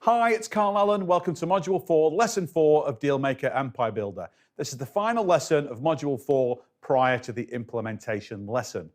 Hi, it's Carl Allen. Welcome to Module 4, Lesson 4 of Dealmaker Empire Builder. This is the final lesson of Module 4 prior to the implementation lesson.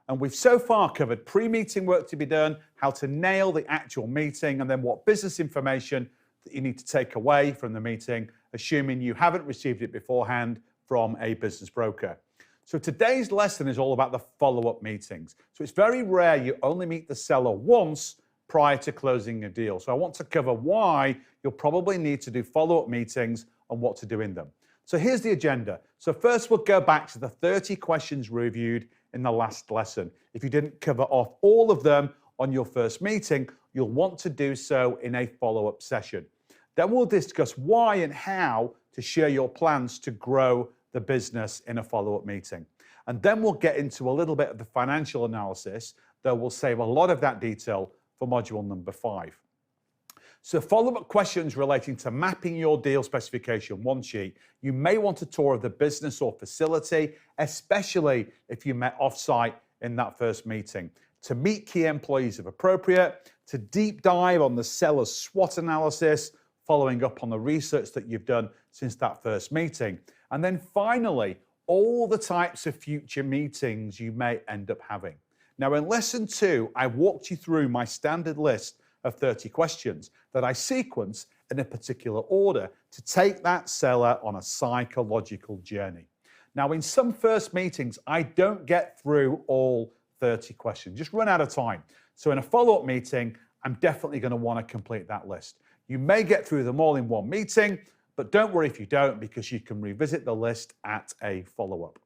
And we've so far covered pre-meeting work to be done, how to nail the actual meeting, and then what business information that you need to take away from the meeting, assuming you haven't received it beforehand from a business broker. So today's lesson is all about the follow-up meetings. So it's very rare you only meet the seller once prior to closing a deal. So I want to cover why you'll probably need to do follow-up meetings and what to do in them. So here's the agenda. So first we'll go back to the 30 questions reviewed in the last lesson. If you didn't cover off all of them on your first meeting, you'll want to do so in a follow-up session. Then we'll discuss why and how to share your plans to grow the business in a follow-up meeting. And then we'll get into a little bit of the financial analysis, though we'll save a lot of that detail for module number 5. So follow-up questions relating to mapping your deal specification one sheet. You may want a tour of the business or facility, especially if you met off-site in that first meeting, to meet key employees if appropriate, to deep dive on the seller's SWOT analysis, following up on the research that you've done since that first meeting. And then finally, all the types of future meetings you may end up having. Now, in lesson 2, I walked you through my standard list of 30 questions that I sequence in a particular order to take that seller on a psychological journey. Now, in some first meetings, I don't get through all 30 questions, just run out of time. So in a follow-up meeting, I'm definitely going to want to complete that list. You may get through them all in one meeting, but don't worry if you don't, because you can revisit the list at a follow-up.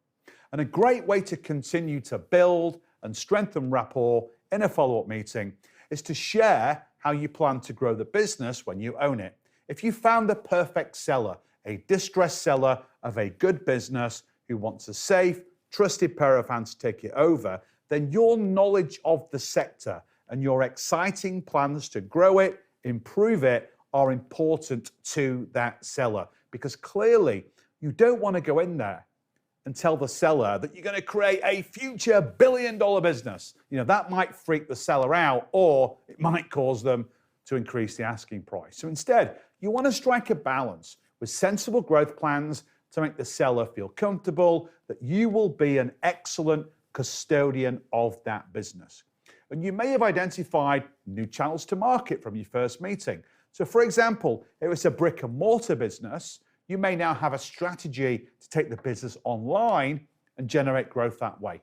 And a great way to continue to build and strengthen rapport in a follow-up meeting is to share how you plan to grow the business when you own it. If you found the perfect seller, a distressed seller of a good business who wants a safe, trusted pair of hands to take it over, then your knowledge of the sector and your exciting plans to grow it, improve it, are important to that seller, because clearly you don't want to go in there and tell the seller that you're going to create a future billion-dollar business. That might freak the seller out, or it might cause them to increase the asking price. So instead, you want to strike a balance with sensible growth plans to make the seller feel comfortable that you will be an excellent custodian of that business. And you may have identified new channels to market from your first meeting. So for example, if it's a brick and mortar business, you may now have a strategy to take the business online and generate growth that way.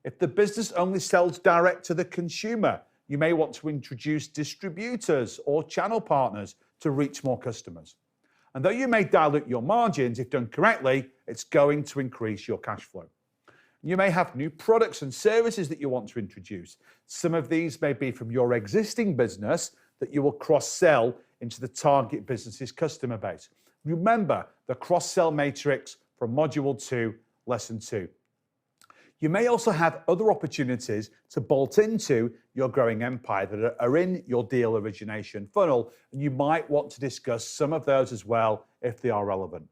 If the business only sells direct to the consumer, you may want to introduce distributors or channel partners to reach more customers. And though you may dilute your margins, if done correctly, it's going to increase your cash flow. You may have new products and services that you want to introduce. Some of these may be from your existing business that you will cross-sell into the target business's customer base. Remember the cross-sell matrix from Module 2, Lesson 2. You may also have other opportunities to bolt into your growing empire that are in your deal origination funnel, and you might want to discuss some of those as well if they are relevant.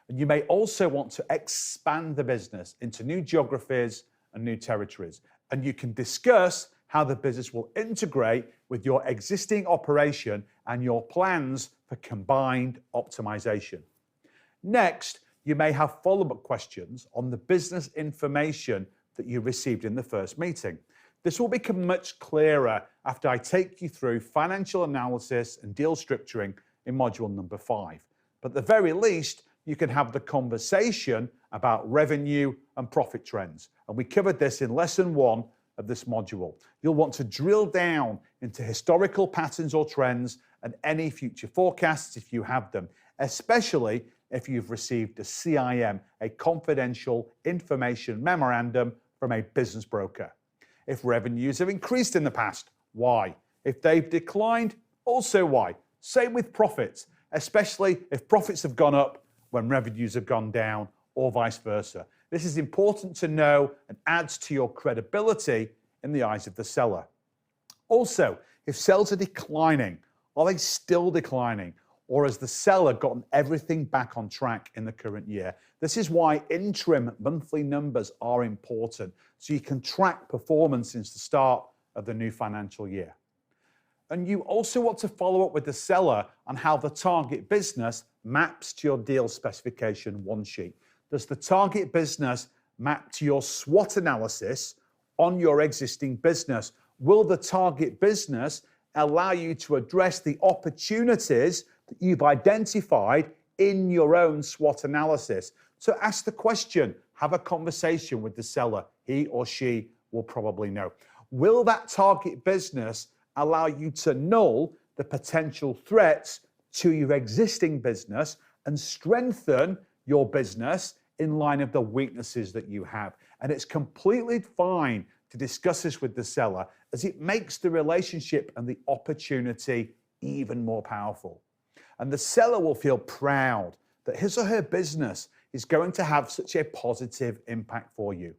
And you may also want to expand the business into new geographies and new territories, and you can discuss how the business will integrate with your existing operation and your plans for combined optimization. Next, you may have follow-up questions on the business information that you received in the first meeting. This will become much clearer after I take you through financial analysis and deal structuring in module number 5. But at the very least, you can have the conversation about revenue and profit trends. And we covered this in lesson 1 of this module. You'll want to drill down into historical patterns or trends and any future forecasts if you have them, especially if you've received a CIM, a confidential information memorandum from a business broker. If revenues have increased in the past, why? If they've declined, also why? Same with profits, especially if profits have gone up when revenues have gone down, or vice versa. This is important to know and adds to your credibility in the eyes of the seller. Also, if sales are declining, are they still declining? Or has the seller gotten everything back on track in the current year? This is why interim monthly numbers are important, so you can track performance since the start of the new financial year. And you also want to follow up with the seller on how the target business maps to your deal specification one sheet. Does the target business map to your SWOT analysis on your existing business? Will the target business allow you to address the opportunities that you've identified in your own SWOT analysis? So ask the question, have a conversation with the seller. He or she will probably know. Will that target business allow you to null the potential threats to your existing business and strengthen your business in line of the weaknesses that you have? And it's completely fine to discuss this with the seller, as it makes the relationship and the opportunity even more powerful. And the seller will feel proud that his or her business is going to have such a positive impact for you.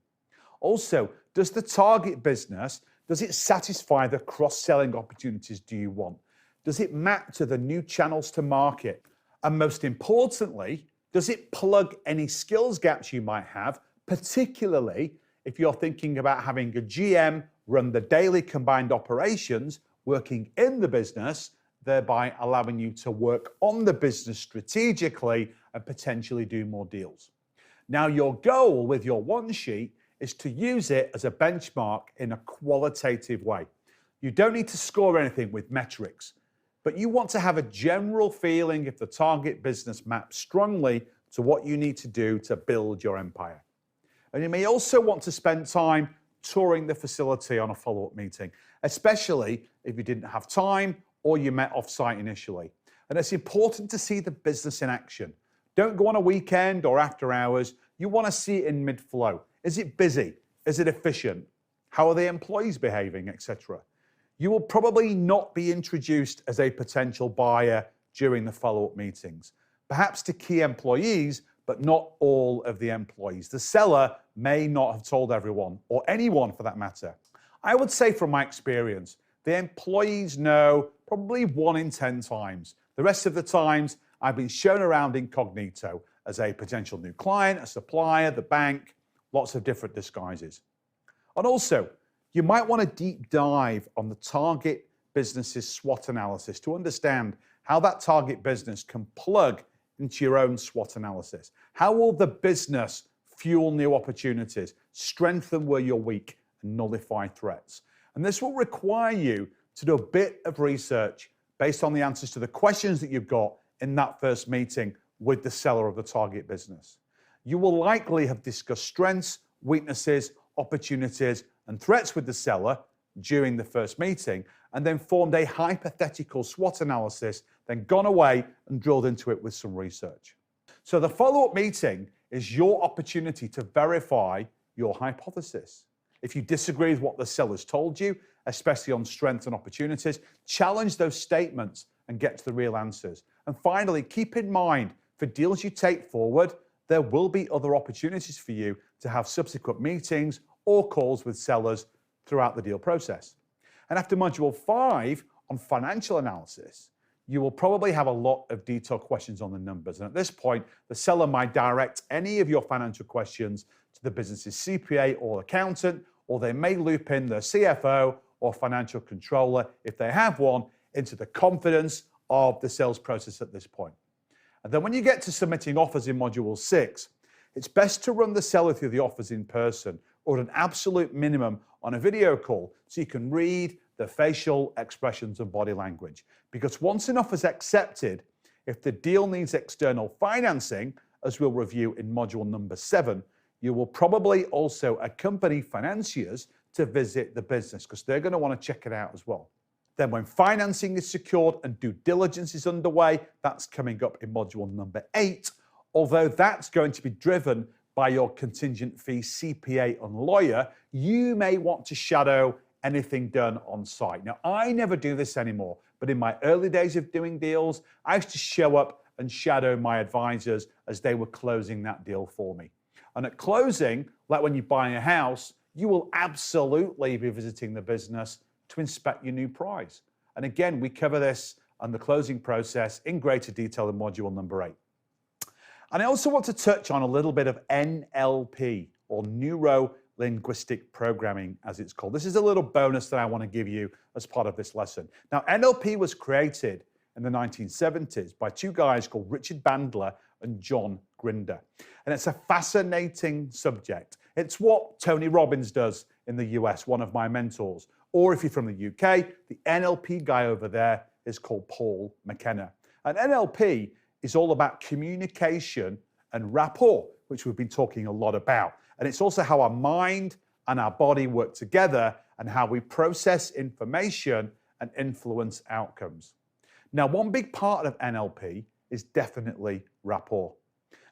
Also, does the target business, does it satisfy the cross-selling opportunities do you want? Does it map to the new channels to market? And most importantly, does it plug any skills gaps you might have, particularly if you're thinking about having a GM run the daily combined operations, working in the business, thereby allowing you to work on the business strategically and potentially do more deals. Now, your goal with your one sheet is to use it as a benchmark in a qualitative way. You don't need to score anything with metrics, but you want to have a general feeling if the target business maps strongly to what you need to do to build your empire. And you may also want to spend time touring the facility on a follow-up meeting, especially if you didn't have time or you met off-site initially. And it's important to see the business in action. Don't go on a weekend or after hours. You want to see it in mid-flow. Is it busy? Is it efficient? How are the employees behaving, etc.? You will probably not be introduced as a potential buyer during the follow-up meetings, perhaps to key employees, but not all of the employees. The seller may not have told everyone, or anyone for that matter. I would say from my experience, the employees know probably 1 in 10 times. The rest of the times, I've been shown around incognito as a potential new client, a supplier, the bank, lots of different disguises. And also, you might want to deep dive on the target business's SWOT analysis to understand how that target business can plug into your own SWOT analysis. How will the business fuel new opportunities, strengthen where you're weak, and nullify threats? And this will require you to do a bit of research based on the answers to the questions that you've got in that first meeting with the seller of the target business. You will likely have discussed strengths, weaknesses, opportunities, and threats with the seller during the first meeting, and then formed a hypothetical SWOT analysis, then gone away and drilled into it with some research. So the follow-up meeting is your opportunity to verify your hypothesis. If you disagree with what the seller's told you, especially on strengths and opportunities, challenge those statements and get to the real answers. And finally, keep in mind, for deals you take forward, there will be other opportunities for you to have subsequent meetings or calls with sellers throughout the deal process. And after Module 5 on financial analysis, you will probably have a lot of detailed questions on the numbers. And at this point, the seller might direct any of your financial questions to the business's CPA or accountant, or they may loop in their CFO or financial controller, if they have one, into the confidence of the sales process at this point. And then when you get to submitting offers in Module 6, it's best to run the seller through the offers in person, or at an absolute minimum on a video call, so you can read the facial expressions and body language. Because once an offer is accepted, if the deal needs external financing, as we'll review in module number 7, you will probably also accompany financiers to visit the business, because they're going to want to check it out as well. Then when financing is secured and due diligence is underway, that's coming up in module number 8, although that's going to be driven by your contingent fee CPA and lawyer, you may want to shadow anything done on site. Now, I never do this anymore, but in my early days of doing deals, I used to show up and shadow my advisors as they were closing that deal for me. And at closing, like when you're buying a house, you will absolutely be visiting the business to inspect your new prize. And again, we cover this on the closing process in greater detail in module number 8. And I also want to touch on a little bit of NLP, or Neuro linguistic programming, as it's called. This is a little bonus that I want to give you as part of this lesson. Now, NLP was created in the 1970s by two guys called Richard Bandler and John Grinder. And it's a fascinating subject. It's what Tony Robbins does in the US, one of my mentors. Or if you're from the UK, the NLP guy over there is called Paul McKenna. And NLP is all about communication and rapport, which we've been talking a lot about. And it's also how our mind and our body work together and how we process information and influence outcomes. Now, one big part of NLP is definitely rapport.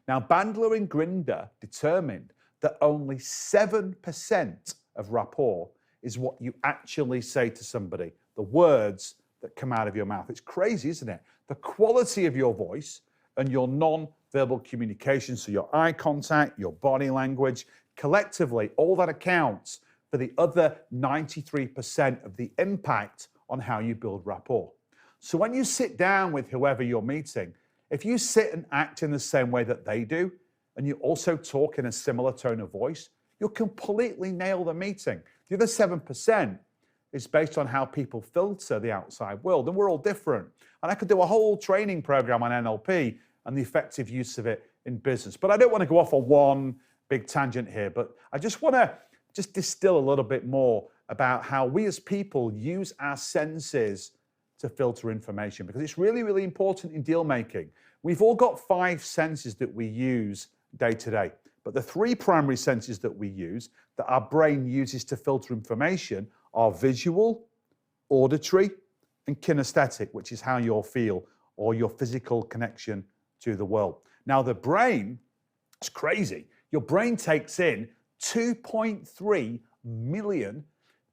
Now, Bandler and Grinder determined that only 7% of rapport is what you actually say to somebody, the words that come out of your mouth. It's crazy, isn't it? The quality of your voice and your non-verbal communication, so your eye contact, your body language, collectively, all that accounts for the other 93% of the impact on how you build rapport. So when you sit down with whoever you're meeting, if you sit and act in the same way that they do, and you also talk in a similar tone of voice, you'll completely nail the meeting. The other 7% is based on how people filter the outside world, and we're all different. And I could do a whole training program on NLP and the effective use of it in business. But I don't want to go off on one big tangent here, but I just want to distill a little bit more about how we as people use our senses to filter information, because it's really, really important in deal making. We've all got 5 senses that we use day to day, but the 3 primary senses that we use, that our brain uses to filter information, are visual, auditory, and kinesthetic, which is how you'll feel or your physical connection to the world. Now, the brain, it's crazy. Your brain takes in 2.3 million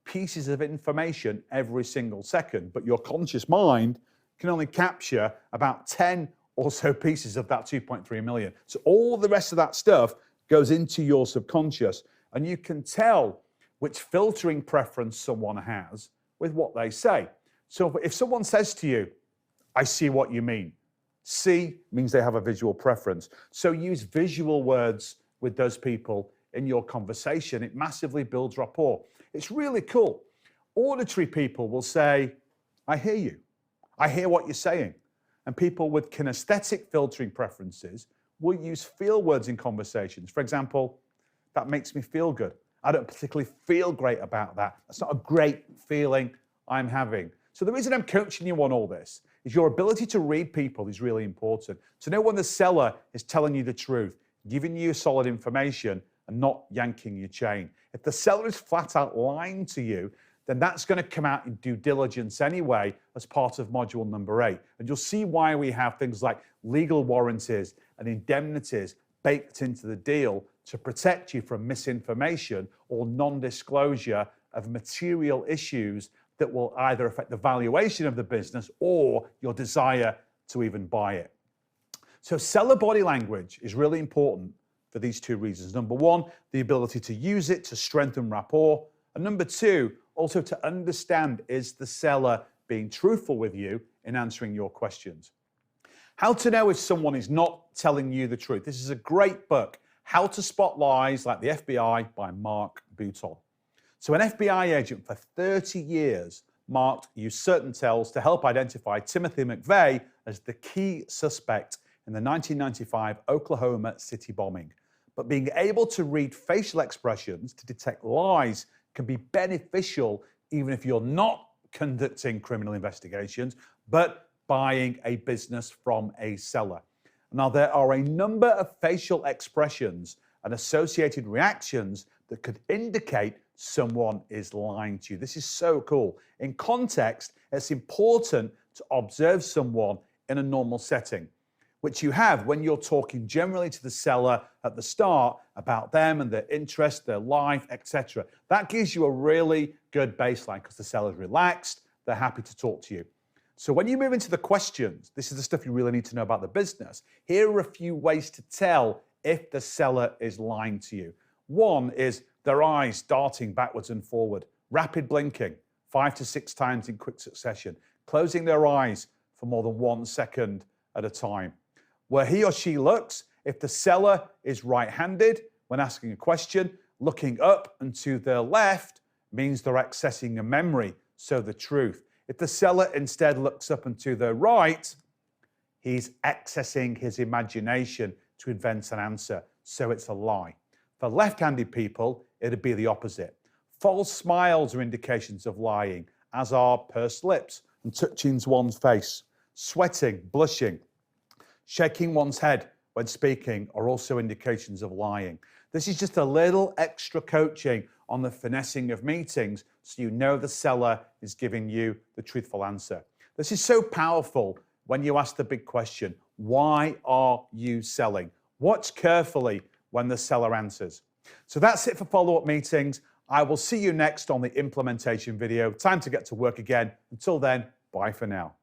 pieces of information every single second, but your conscious mind can only capture about 10 or so pieces of that 2.3 million. So all the rest of that stuff goes into your subconscious, and you can tell which filtering preference someone has with what they say. So if someone says to you, I see what you mean, see means they have a visual preference. So use visual words with those people in your conversation. It massively builds rapport. It's really cool. Auditory people will say, I hear you. I hear what you're saying. And people with kinesthetic filtering preferences will use feel words in conversations. For example, that makes me feel good. I don't particularly feel great about that. That's not a great feeling I'm having. So the reason I'm coaching you on all this is your ability to read people is really important. To know when the seller is telling you the truth, giving you solid information, and not yanking your chain. If the seller is flat out lying to you, then that's going to come out in due diligence anyway as part of module number 8. And you'll see why we have things like legal warranties and indemnities baked into the deal to protect you from misinformation or non-disclosure of material issues that will either affect the valuation of the business or your desire to even buy it. So seller body language is really important for these 2 reasons. Number 1, the ability to use it to strengthen rapport. And number 2, also to understand, is the seller being truthful with you in answering your questions? How to know if someone is not telling you the truth. This is a great book, How to Spot Lies Like the FBI by Mark Bouton. So an FBI agent for 30 years, Mark used certain tells to help identify Timothy McVeigh as the key suspect in the 1995 Oklahoma City bombing. But being able to read facial expressions to detect lies can be beneficial even if you're not conducting criminal investigations, but buying a business from a seller. Now, there are a number of facial expressions and associated reactions that could indicate someone is lying to you. This is so cool. In context, it's important to observe someone in a normal setting, which you have when you're talking generally to the seller at the start about them and their interests, their life, etc. That gives you a really good baseline because the seller's relaxed, they're happy to talk to you. So when you move into the questions, this is the stuff you really need to know about the business. Here are a few ways to tell if the seller is lying to you. 1 is their eyes darting backwards and forward, rapid blinking, 5 to 6 times in quick succession, closing their eyes for more than 1 second at a time. Where he or she looks, if the seller is right-handed when asking a question, looking up and to the left means they're accessing a memory, so the truth. If the seller instead looks up and to the right, he's accessing his imagination to invent an answer, so it's a lie. For left-handed people, it'd be the opposite. False smiles are indications of lying, as are pursed lips and touching one's face. Sweating, blushing, shaking one's head when speaking are also indications of lying. This is just a little extra coaching on the finessing of meetings so you know the seller is giving you the truthful answer. This is so powerful when you ask the big question, why are you selling? Watch carefully when the seller answers. So that's it for follow-up meetings. I will see you next on the implementation video. Time to get to work again. Until then, bye for now.